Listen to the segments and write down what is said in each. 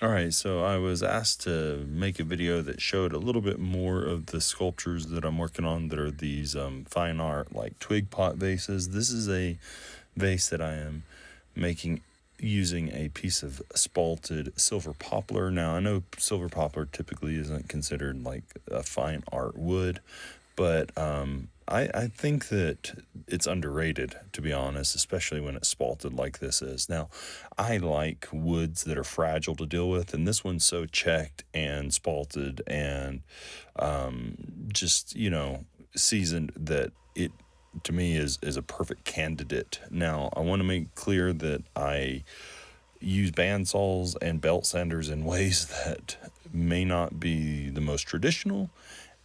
All right, so I was asked to make a video that showed a little bit more of the sculptures that I'm working on that are these fine art like twig pot vases. This is a vase that I am making using a piece of spalted silver poplar. Now, I know silver poplar typically isn't considered like a fine art wood, but I think that it's underrated, to be honest, especially when it's spalted like this is. Now, I like woods that are fragile to deal with, and this one's so checked and spalted and just, seasoned that it, to me, is a perfect candidate. Now, I want to make clear that I use bandsaws and belt sanders in ways that may not be the most traditional,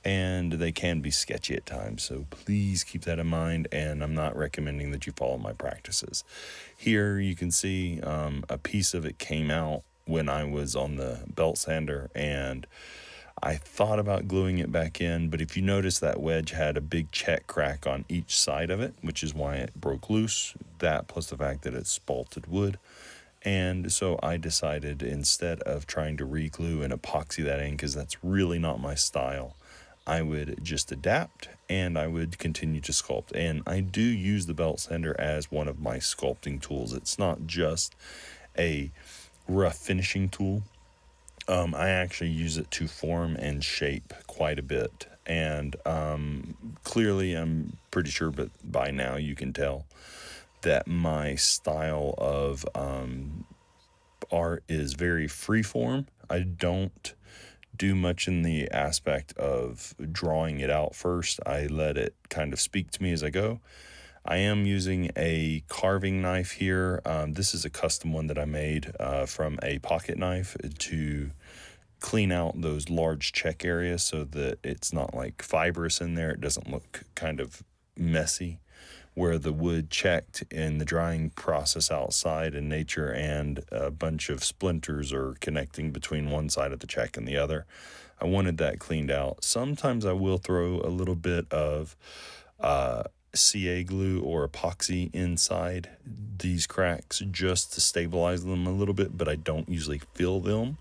and they can be sketchy at times, so please keep that in mind, and I'm not recommending that you follow my practices. Here you can see a piece of it came out when I was on the belt sander, and I thought about gluing it back in, but if you notice, that wedge had a big check crack on each side of it, which is why it broke loose. That plus the fact that it's spalted wood. And so I decided, instead of trying to re-glue and epoxy that in, because that's really not my style, I would just adapt and I would continue to sculpt. And I do use the belt sander as one of my sculpting tools. It's not just a rough finishing tool. I actually use it to form and shape quite a bit. And clearly, I'm pretty sure, but by now you can tell that my style of art is very freeform. I don't do much in the aspect of drawing it out first. I let it kind of speak to me as I go. I am using a carving knife here. This is a custom one that I made from a pocket knife to clean out those large check areas so that it's not like fibrous in there. It doesn't look kind of messy, where the wood checked in the drying process outside in nature and a bunch of splinters are connecting between one side of the check and the other. I wanted that cleaned out. Sometimes I will throw a little bit of CA glue or epoxy inside these cracks just to stabilize them a little bit, but I don't usually fill them.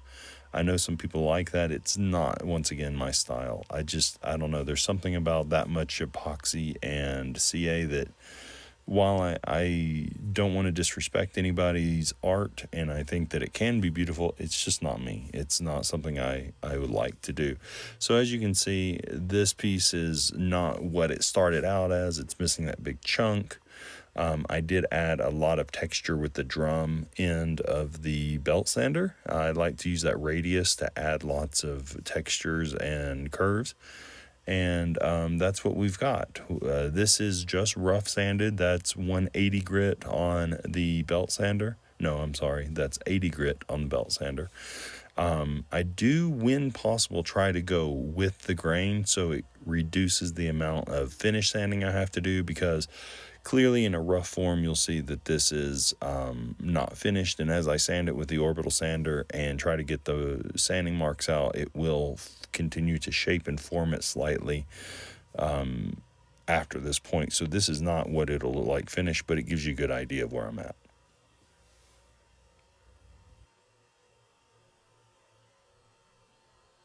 I know some people like that. It's not, once again, my style. I don't know. There's something about that much epoxy and CA that, while I don't want to disrespect anybody's art, and I think that it can be beautiful, it's just not me. It's not something I would like to do. So as you can see, this piece is not what it started out as. It's missing that big chunk. I did add a lot of texture with the drum end of the belt sander. I like to use that radius to add lots of textures and curves. And that's what we've got. This is just rough sanded. That's 180 grit on the belt sander. No, I'm sorry. That's 80 grit on the belt sander. I do, when possible, try to go with the grain so it reduces the amount of finish sanding I have to do, because clearly in a rough form you'll see that this is not finished, and as I sand it with the orbital sander and try to get the sanding marks out, it will continue to shape and form it slightly after this point. So this is not what it'll look like finished, but it gives you a good idea of where I'm at.